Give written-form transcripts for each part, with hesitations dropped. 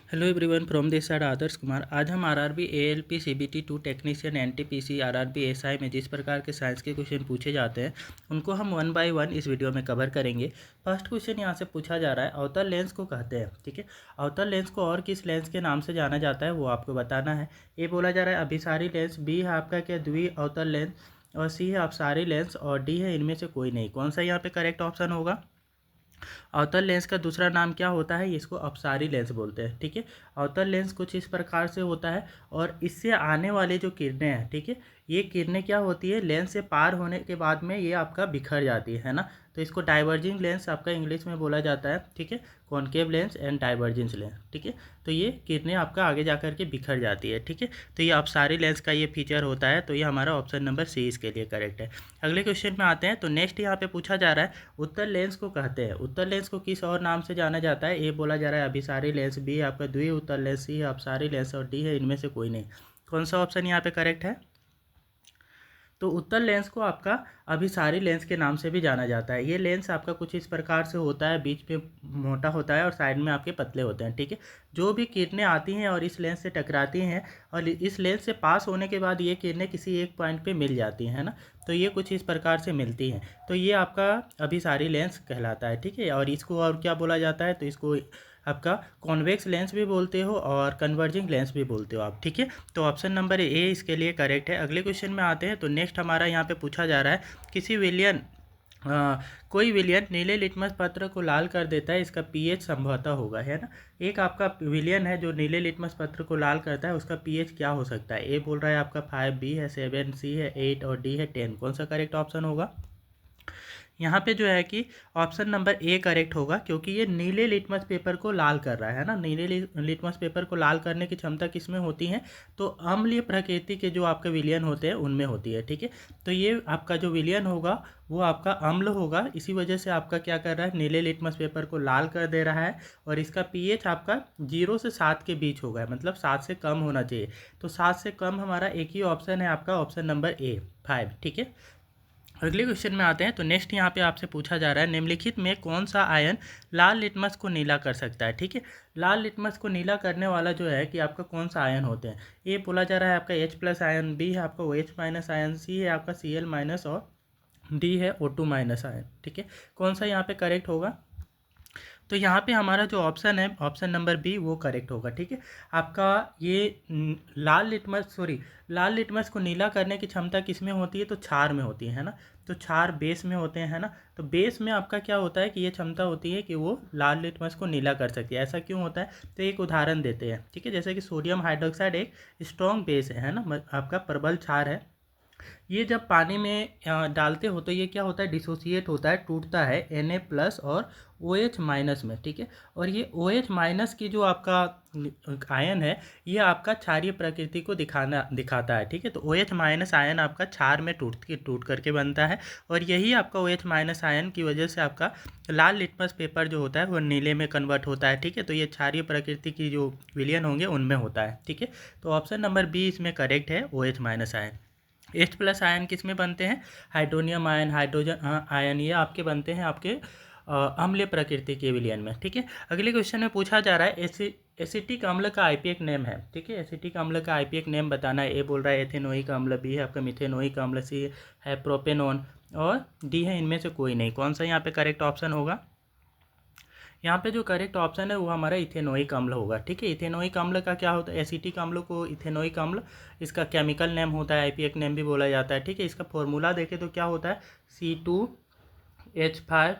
Hello everyone from this side Adarsh Kumar. आज हम RRB ALP CBT 2 technician NTPC RRB SI में जिस प्रकार के साइंस के क्वेश्चन पूछे जाते हैं उनको हम वन बाय वन इस वीडियो में कवर करेंगे। फर्स्ट क्वेश्चन यहाँ से पूछा जा रहा है, अवतल लेंस को कहते हैं। ठीक है, अवतल लेंस को और किस लेंस के नाम से जाना जाता है वो आपको बताना है। ए बोला जा रहा है अभिसारी लेंस, बी है आपका क्या द्वि अवतल लेंस, और सी है अपसारी लेंस, और डी है इनमें से कोई नहीं। कौन सा यहाँ पे करेक्ट ऑप्शन होगा? अवतल लेंस का दूसरा नाम क्या होता है? इसको अपसारी लेंस बोलते हैं। ठीक है, अवतल लेंस कुछ इस प्रकार से होता है और इससे आने वाले जो किरणें हैं, ठीक है, ये किरणें क्या होती है, लेंस से पार होने के बाद में ये आपका बिखर जाती है ना। तो इसको डाइवर्जिंग लेंस आपका इंग्लिश में बोला जाता है। ठीक है, concave lens and divergence lens. ठीक है, तो ये किरणें आपका आगे जा करके बिखर जाती है। ठीक है, तो ये अपसारी लेंस का ये फीचर होता है। तो ये हमारा ऑप्शन नंबर सी इसके लिए करेक्ट है। अगले क्वेश्चन में आते हैं। तो नेक्स्ट यहाँ पे पूछा जा रहा है उत्तल लेंस को कहते हैं। उत्तल लेंस को किस और नाम से जाना जाता है? ए बोला जा रहा है अभिसारी लेंस, बी आपका द्वि उत्तल लेंस, सी है अपसारी लेंस, और डी है इनमें से कोई नहीं। कौन सा ऑप्शन यहाँ पे करेक्ट है? तो उत्तल लेंस को आपका अभिसारी लेंस के नाम से भी जाना जाता है। ये लेंस आपका कुछ इस प्रकार से होता है, बीच में मोटा होता है और साइड में आपके पतले होते हैं। ठीक है, जो भी किरणें आती हैं और इस लेंस से टकराती हैं और इस लेंस से पास होने के बाद ये किरणें किसी एक पॉइंट पे मिल जाती हैं ना, तो ये कुछ इस प्रकार से मिलती हैं। तो ये आपका अभिसारी लेंस कहलाता है। ठीक है, और इसको और क्या बोला जाता है? तो इसको आपका कॉन्वेक्स लेंस भी बोलते हो और कन्वर्जिंग लेंस भी बोलते हो आप। ठीक है, तो ऑप्शन नंबर ए इसके लिए करेक्ट है। अगले क्वेश्चन में आते हैं। तो नेक्स्ट हमारा यहाँ पे पूछा जा रहा है किसी विलियन कोई विलियन नीले लिटमस पत्र को लाल कर देता है, इसका पीएच संभवतः होगा, है ना। एक आपका विलियन है जो नीले लिटमस पत्र को लाल करता है, उसका पीएच क्या हो सकता है? ए बोल रहा है आपका 5, बी है 7, सी है 8 और डी है 10। कौन सा करेक्ट ऑप्शन होगा? यहाँ पे जो है कि ऑप्शन नंबर ए करेक्ट होगा, क्योंकि ये नीले लिटमस पेपर को लाल कर रहा है ना। नीले लिटमस पेपर को लाल करने की क्षमता किसमें होती है? तो अम्लीय प्रकृति के जो आपके विलियन होते हैं उनमें होती है। ठीक है, तो ये आपका जो विलियन होगा वो आपका अम्ल होगा, इसी वजह से आपका क्या कर रहा है, नीले लिटमस पेपर को लाल कर दे रहा है। और इसका पीएच आपका 0 से 7 के बीच होगा, मतलब 7 से कम होना चाहिए। तो 7 से कम हमारा एक ही ऑप्शन है आपका, ऑप्शन नंबर ए 5। ठीक है, अगले क्वेश्चन में आते हैं। तो नेक्स्ट यहाँ पे आपसे पूछा जा रहा है निम्नलिखित में कौन सा आयन लाल लिटमस को नीला कर सकता है? ठीक है, लाल लिटमस को नीला करने वाला जो है कि आपका कौन सा आयन होते हैं? ए बोला जा रहा है आपका H+ आयन, बी है आपका OH- आयन, सी है आपका Cl- और डी है O2- आयन। ठीक है, कौन सा यहाँ पे करेक्ट होगा? तो यहाँ पे हमारा जो ऑप्शन है ऑप्शन नंबर बी वो करेक्ट होगा। ठीक है, आपका ये लाल लिटमस को नीला करने की क्षमता किस में होती है? तो क्षार में होती है ना। तो क्षार बेस में होते हैं ना। तो बेस में आपका क्या होता है कि ये क्षमता होती है कि वो लाल लिटमस को नीला कर सकती है। ऐसा क्यों होता है? तो एक उदाहरण देते हैं। ठीक है, जैसे कि सोडियम हाइड्रोक्साइड एक स्ट्रॉन्ग बेस है ना, आपका प्रबल क्षार है। ये जब पानी में डालते हो तो ये क्या होता है, डिसोसिएट होता है, टूटता है Na+ और OH- में। ठीक है, और ये OH- की जो आपका आयन है ये आपका क्षारीय प्रकृति को दिखाता है। ठीक है, तो OH- आयन आपका क्षार में टूट करके बनता है, और यही आपका OH- आयन की वजह से आपका लाल लिटमस पेपर जो होता है वो नीले में कन्वर्ट होता है। ठीक है, तो ये क्षारीय प्रकृति की जो विलियन होंगे उनमें होता है। ठीक है, तो ऑप्शन नंबर बी इसमें करेक्ट है, OH- आयन। H+ आयन किस में बनते हैं? हाइड्रोनियम आयन, हाइड्रोजन आयन, ये आपके बनते हैं आपके अम्लीय प्रकृति के विलयन में। ठीक है, अगले क्वेश्चन में पूछा जा रहा है एसिटिक अम्ल का आईपीएक नेम है। ठीक है, एसिटिक अम्ल का आईपीएक नेम बताना है। ए बोल रहा है एथेनोइक अम्ल, बी है आपका मिथेनोइक अम्ल, सी है प्रोपेनोन, और डी है इनमें से कोई नहीं। कौन सा यहाँ पे करेक्ट ऑप्शन होगा? यहाँ पे जो करेक्ट ऑप्शन है वो हमारा इथेनोइक अम्ल होगा। ठीक है, इथेनोइक अम्ल का क्या होता है, एसिटिक अम्ल को इथेनोइक अम्ल इसका केमिकल नेम होता है, आईपीएक नेम भी बोला जाता है। ठीक है, इसका फॉर्मूला देखें तो क्या होता है, C2H5,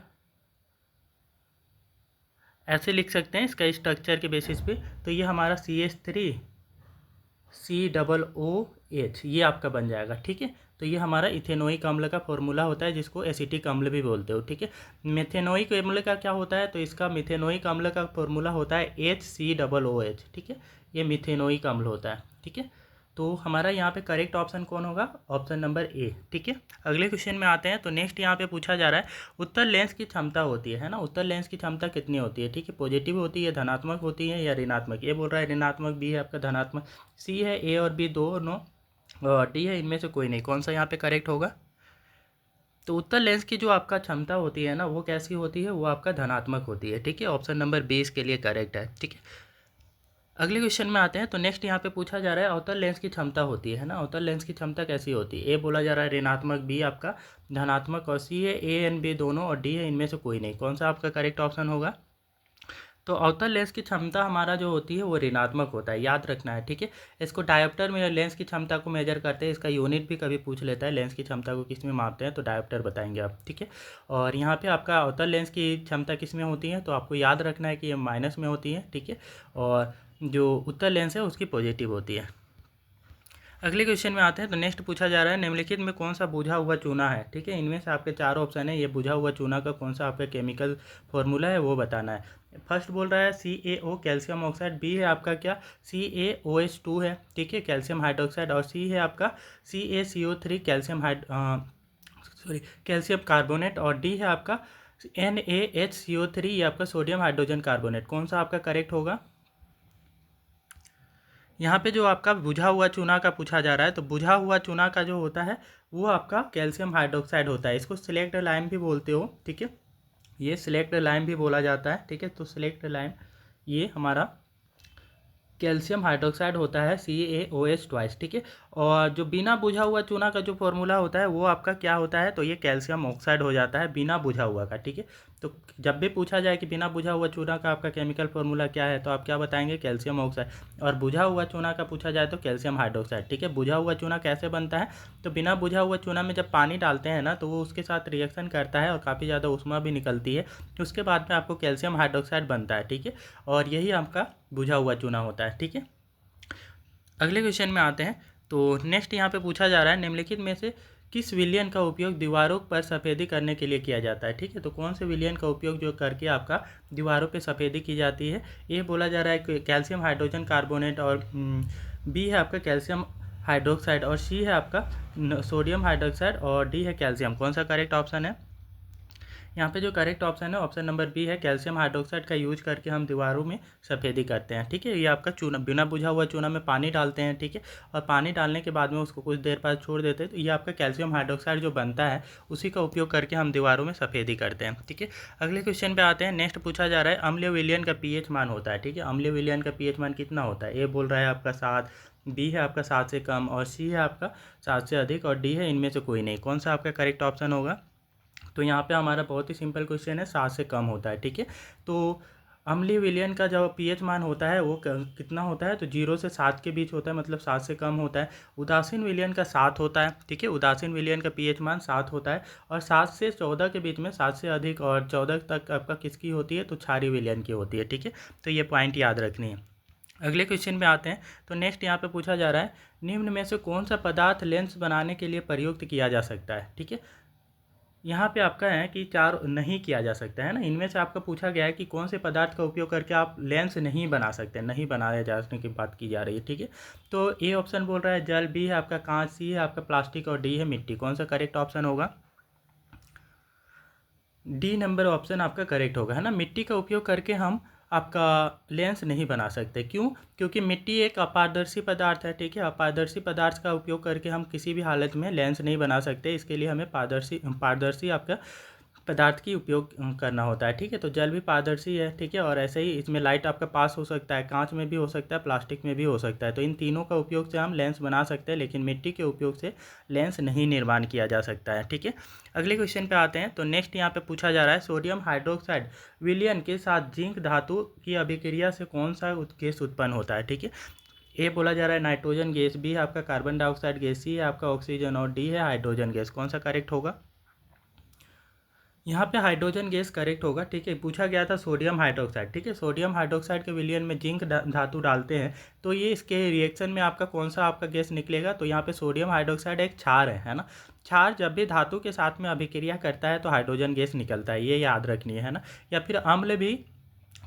ऐसे लिख सकते हैं इसका स्ट्रक्चर के बेसिस पे। तो ये हमारा CH3COOH ये आपका बन जाएगा। ठीक है, तो ये हमारा इथेनोइक अम्ल का फॉर्मूला होता है, जिसको एसिटिक अम्ल भी बोलते हो। ठीक है, मेथेनोइक अम्ल का क्या होता है? तो इसका मिथेनोइक अम्ल का फॉर्मूला होता है HCOOH। ठीक है, ये मिथेनोइक अम्ल होता है। ठीक है, तो हमारा यहाँ पे करेक्ट ऑप्शन कौन होगा? Option number A. ठीक है, अगले क्वेश्चन में आते हैं। तो नेक्स्ट यहाँ पे पूछा जा रहा है उत्तल लेंस की क्षमता होती है ना, उत्तल लेंस की क्षमता कितनी होती है? ठीक है, पॉजिटिव होती है, धनात्मक होती है, या ऋणात्मक? ये बोल रहा है ऋणात्मक, बी है आपका धनात्मक, सी है ए और बी दोनों, और डी है इनमें से कोई नहीं। कौन सा यहाँ पे करेक्ट होगा? तो उत्तल लेंस की जो आपका क्षमता होती है ना वो कैसी होती है? वो आपका धनात्मक होती है। ठीक है, ऑप्शन नंबर बी इसके लिए करेक्ट है। ठीक है, अगले क्वेश्चन में आते हैं। तो नेक्स्ट यहाँ पे पूछा जा रहा है अवतल लेंस की क्षमता होती है ना, अवतल लेंस की क्षमता कैसी होती है। ए बोला जा रहा है ऋणात्मक, बी आपका धनात्मक और सी है ए एंड बी दोनों और डी है इनमें से कोई नहीं। कौन सा आपका करेक्ट ऑप्शन होगा। तो अवतल लेंस की क्षमता हमारा जो होती है वो ऋणात्मक होता है, याद रखना है, ठीक है। इसको डायोप्टर में लेंस की क्षमता को मेजर करते हैं, इसका यूनिट भी कभी पूछ लेता है, लेंस की क्षमता को किस में मापते हैं तो डायोप्टर बताएंगे आप, ठीक है। और यहाँ पे आपका अवतल लेंस की क्षमता किस में होती है तो आपको याद रखना है कि ये माइनस में होती है, ठीक है। और जो उत्तल लेंस है उसकी पॉजिटिव होती है। अगले क्वेश्चन में आते हैं। तो नेक्स्ट पूछा जा रहा है निम्नलिखित में कौन सा बुझा हुआ चूना है, ठीक है। इनमें से आपके चार ऑप्शन है, ये बुझा हुआ चूना का कौन सा आपका केमिकल फॉर्मूला है वो बताना है। फर्स्ट बोल रहा है CaO कैल्शियम ऑक्साइड, बी है आपका क्या CaOH2 है, ठीक है, कैल्शियम हाइड्रोक्साइड, और सी है आपका CaCO3 कैल्शियम कार्बोनेट, और डी है आपका NaHCO3 ये आपका सोडियम हाइड्रोजन कार्बोनेट। कौन सा आपका करेक्ट होगा। यहाँ पे जो आपका बुझा हुआ चूना का पूछा जा रहा है, तो बुझा हुआ चूना का जो होता है वो आपका कैल्शियम हाइड्रोक्साइड होता है, इसको सिलेक्ट लाइम भी बोलते हो, ठीक है, ये सिलेक्ट लाइम भी बोला जाता है, ठीक है। तो सिलेक्ट लाइम ये हमारा कैल्शियम हाइड्रोक्साइड होता है CaOH ट्वाइस, ठीक है। और जो बिना बुझा हुआ चूना का जो फॉर्मूला होता है वो आपका क्या होता है तो ये कैल्शियम ऑक्साइड हो जाता है बिना बुझा हुआ का, ठीक है। तो जब भी पूछा जाए कि बिना बुझा हुआ चूना का आपका केमिकल फॉर्मूला क्या है तो आप क्या बताएंगे कैल्शियम ऑक्साइड, और बुझा हुआ चूना का पूछा जाए तो कैल्शियम हाइड्रोक्साइड, ठीक है। बुझा हुआ चूना कैसे बनता है तो बिना बुझा हुआ चूना में जब पानी डालते हैं ना तो वो उसके साथ रिएक्शन करता है और काफ़ी ज़्यादा ऊष्मा भी निकलती है, उसके बाद में आपको कैल्शियम हाइड्रोक्साइड बनता है, ठीक है। और यही आपका बुझा हुआ चूना होता है, ठीक है। अगले क्वेश्चन में आते हैं। तो नेक्स्ट यहाँ पे पूछा जा रहा है निम्नलिखित में से किस विलयन का उपयोग दीवारों पर सफ़ेदी करने के लिए किया जाता है, ठीक है। तो कौन से विलयन का उपयोग जो करके आपका दीवारों पे सफ़ेदी की जाती है। ये बोला जा रहा है कैल्शियम हाइड्रोजन कार्बोनेट, और बी है आपका कैल्शियम हाइड्रोक्साइड, और सी है आपका सोडियम हाइड्रोक्साइड, और डी है कैल्शियम। कौन सा करेक्ट ऑप्शन है। यहाँ पे जो करेक्ट ऑप्शन है ऑप्शन नंबर बी है, कैल्शियम हाइड्रोक्साइड का यूज करके हम दीवारों में सफ़ेदी करते हैं, ठीक है। ये आपका चूना बिना बुझा हुआ चूना में पानी डालते हैं, ठीक है, और पानी डालने के बाद में उसको कुछ देर बाद छोड़ देते हैं तो ये आपका कैल्शियम हाइड्रोक्साइड जो बनता है उसी का उपयोग करके हम दीवारों में सफ़ेदी करते हैं, ठीक है। अगले क्वेश्चन पर आते हैं। नेक्स्ट पूछा जा रहा है अम्लीय विलयन का pH मान होता है, ठीक है। अम्लीय विलयन का pH मान कितना होता है। ए बोल रहा है आपका 7, बी है आपका 7 से कम, और सी है आपका 7 से अधिक, और डी है इनमें से कोई नहीं। कौन सा आपका करेक्ट ऑप्शन होगा। तो यहाँ पे हमारा बहुत ही सिंपल क्वेश्चन है, 7 से कम होता है, ठीक है। तो अम्लीय विलयन का जो pH मान होता है वो कितना होता है तो 0 से 7 के बीच होता है, मतलब 7 से कम होता है। उदासीन विलयन का 7 होता है, ठीक है, उदासीन विलयन का pH मान 7 होता है। और 7 से 14 के बीच में, 7 से अधिक और 14 तक आपका किसकी होती है तो क्षारीय विलयन की होती है, ठीक है। तो ये पॉइंट याद रखनी है। अगले क्वेश्चन पे आते हैं। तो नेक्स्ट यहाँ पे पूछा जा रहा है निम्न में से कौन सा पदार्थ लेंस बनाने के लिए प्रयुक्त किया जा सकता है, ठीक है। यहाँ पे आपका है कि चार नहीं किया जा सकता है ना, इनमें से आपका पूछा गया है कि कौन से पदार्थ का उपयोग करके आप लेंस नहीं बना सकते, नहीं बनाया जाने की बात की जा रही है, ठीक है। तो ए ऑप्शन बोल रहा है जल, बी है आपका कांच, सी है आपका प्लास्टिक, और डी है मिट्टी। कौन सा करेक्ट ऑप्शन होगा। डी नंबर ऑप्शन आपका करेक्ट होगा, है ना। मिट्टी का उपयोग करके हम आपका लेंस नहीं बना सकते, क्यों, क्योंकि मिट्टी एक अपारदर्शी पदार्थ है, ठीक है। अपारदर्शी पदार्थ का उपयोग करके हम किसी भी हालत में लेंस नहीं बना सकते, इसके लिए हमें पारदर्शी आपका पदार्थ की उपयोग करना होता है, ठीक है। तो जल भी पारदर्शी है, ठीक है, और ऐसे ही इसमें लाइट आपका पास हो सकता है, कांच में भी हो सकता है, प्लास्टिक में भी हो सकता है। तो इन तीनों का उपयोग से हम लेंस बना सकते हैं, लेकिन मिट्टी के उपयोग से लेंस नहीं निर्माण किया जा सकता है, ठीक है। अगले क्वेश्चन पे आते हैं। तो नेक्स्ट यहाँ पे पूछा जा रहा है सोडियम हाइड्रोक्साइड विलयन के साथ जिंक धातु की अभिक्रिया से कौन सा गैस उत्पन्न होता है, ठीक है। ए बोला जा रहा है नाइट्रोजन गैस, बी है आपका कार्बन डाइऑक्साइड गैस, सी है आपका ऑक्सीजन, और डी है हाइड्रोजन गैस। कौन सा करेक्ट होगा। यहाँ पे हाइड्रोजन गैस करेक्ट होगा, ठीक है। पूछा गया था सोडियम हाइड्रोक्साइड, ठीक है। सोडियम हाइड्रोक्साइड के विलयन में जिंक धातु डालते हैं तो ये इसके रिएक्शन में आपका कौन सा आपका गैस निकलेगा। तो यहाँ पे सोडियम हाइड्रोक्साइड एक क्षार है ना। क्षार जब भी धातु के साथ में अभिक्रिया करता है तो हाइड्रोजन गैस निकलता है, ये याद रखनी है ना। या फिर अम्ल भी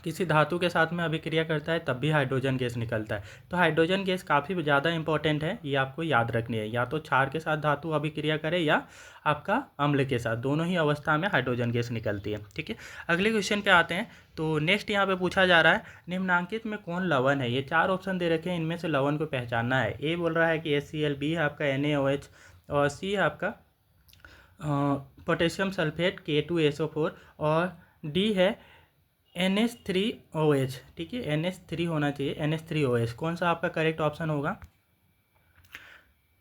किसी धातु के साथ में अभिक्रिया करता है तब भी हाइड्रोजन गैस निकलता है। तो हाइड्रोजन गैस काफ़ी ज़्यादा इंपॉर्टेंट है, ये आपको याद रखनी है। या तो क्षार के साथ धातु अभिक्रिया करे या आपका अम्ल के साथ, दोनों ही अवस्था में हाइड्रोजन गैस निकलती है, ठीक है। अगले क्वेश्चन पे आते हैं। तो नेक्स्ट यहाँ पे पूछा जा रहा है निम्नांकित में कौन लवण है। ये चार ऑप्शन दे रखे हैं, इनमें से लवण को पहचानना है। ए बोल रहा है कि HCl, बी है आपका NaOH, और सी है आपका पोटेशियम सल्फेट K2SO4, और डी है NH3OH, ठीक है, NH3 होना चाहिए, NH3OH। कौन सा आपका करेक्ट ऑप्शन होगा?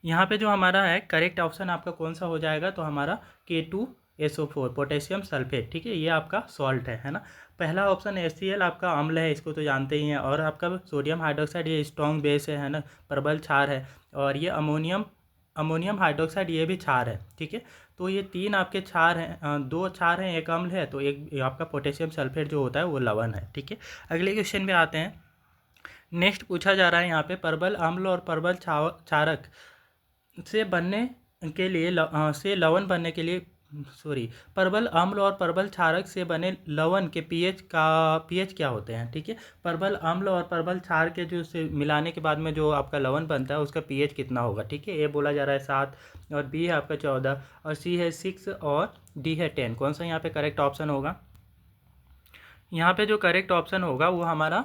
यहाँ पे जो हमारा है करेक्ट ऑप्शन आपका कौन सा हो जाएगा? तो हमारा K2SO4 पोटेशियम सल्फेट, ठीक है, ये आपका सॉल्ट है ना। पहला ऑप्शन HCl आपका अम्ल है, इसको तो जानते ही हैं। और आपका सोडियम हाइड्रोक्साइड ये स्ट्रॉन्ग बेस है ना, प्रबल क्षार है। और ये अमोनियम हाइड्रोक्साइड ये भी क्षार है, ठीक है। तो ये तीन आपके क्षार हैं, दो क्षार हैं, एक अम्ल है, तो एक आपका पोटेशियम सल्फेट जो होता है वो लवण है, ठीक है। अगले क्वेश्चन पे आते हैं। नेक्स्ट पूछा जा रहा है यहाँ पे, परबल अम्ल और परबल क्षारक से बनने के लिए लवण बनने के लिए परबल अम्ल और परबल क्षारक से बने लवण के पीएच क्या होते हैं, ठीक है। परबल अम्ल और परबल क्षार के जो से मिलाने के बाद में जो आपका लवण बनता है उसका पीएच कितना होगा, ठीक है। ए बोला जा रहा है 7, और बी है आपका 14, और सी है 6, और डी है 10। कौन सा यहाँ पे करेक्ट ऑप्शन होगा? यहाँ पे जो करेक्ट ऑप्शन होगा वो हमारा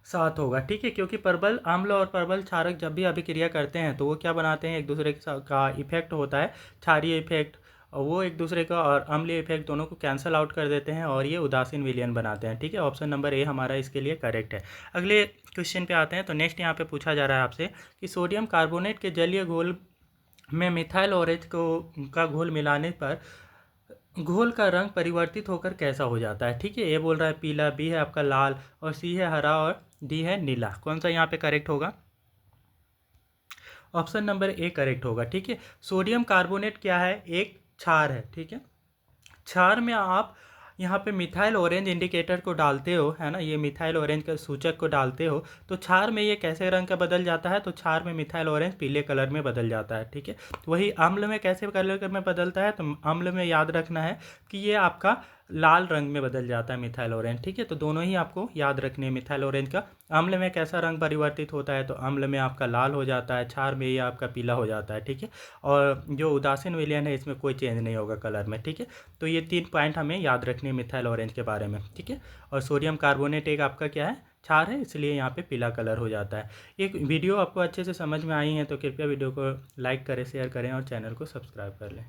7 होगा, ठीक है। क्योंकि परबल अम्ल और परबल क्षारक जब भी अभिक्रिया करते हैं तो वो क्या बनाते हैं, एक दूसरे का इफेक्ट होता है क्षारीय इफेक्ट, और वो एक दूसरे का और अम्लीय इफेक्ट दोनों को कैंसिल आउट कर देते हैं और ये उदासीन विलयन बनाते हैं, ठीक है। ऑप्शन नंबर ए हमारा इसके लिए करेक्ट है। अगले क्वेश्चन पे आते हैं। तो नेक्स्ट यहाँ पे पूछा जा रहा है आपसे कि सोडियम कार्बोनेट के जलीय घोल में मिथाइल ऑरेंज का घोल मिलाने पर घोल का रंग परिवर्तित होकर कैसा हो जाता है, ठीक है। ए बोल रहा है पीला, बी है आपका लाल, और सी है हरा, और डी है नीला। कौन सा यहाँ पे करेक्ट होगा? ऑप्शन नंबर ए करेक्ट होगा, ठीक है। सोडियम कार्बोनेट क्या है? एक क्षार है, ठीक है। क्षार में आप यहाँ पे मिथाइल ऑरेंज इंडिकेटर को डालते हो, है ना, ये मिथाइल ऑरेंज का सूचक को डालते हो, तो क्षार में ये कैसे रंग का बदल जाता है? तो क्षार में मिथाइल ऑरेंज पीले कलर में बदल जाता है, ठीक है। वही अम्ल में कैसे कलर में बदलता है? तो अम्ल में याद रखना है कि ये आपका लाल रंग में बदल जाता है मिथाइल ऑरेंज, ठीक है। तो दोनों ही आपको याद रखने हैं मिथाइल ऑरेंज का। अम्ल में कैसा रंग परिवर्तित होता है? तो अम्ल में आपका लाल हो जाता है, क्षार में ये आपका पीला हो जाता है, ठीक है। और जो उदासीन विलयन है इसमें कोई चेंज नहीं होगा कलर में, ठीक है। तो ये 3 पॉइंट हमें याद रखने हैं मिथाइल ऑरेंज के बारे में, ठीक है। और सोडियम कार्बोनेट एक आपका क्या है? क्षार है, इसलिए यहाँ पे पीला कलर हो जाता है। एक वीडियो आपको अच्छे से समझ में आई है तो कृपया वीडियो को लाइक करें, शेयर करें और चैनल को सब्सक्राइब कर लें।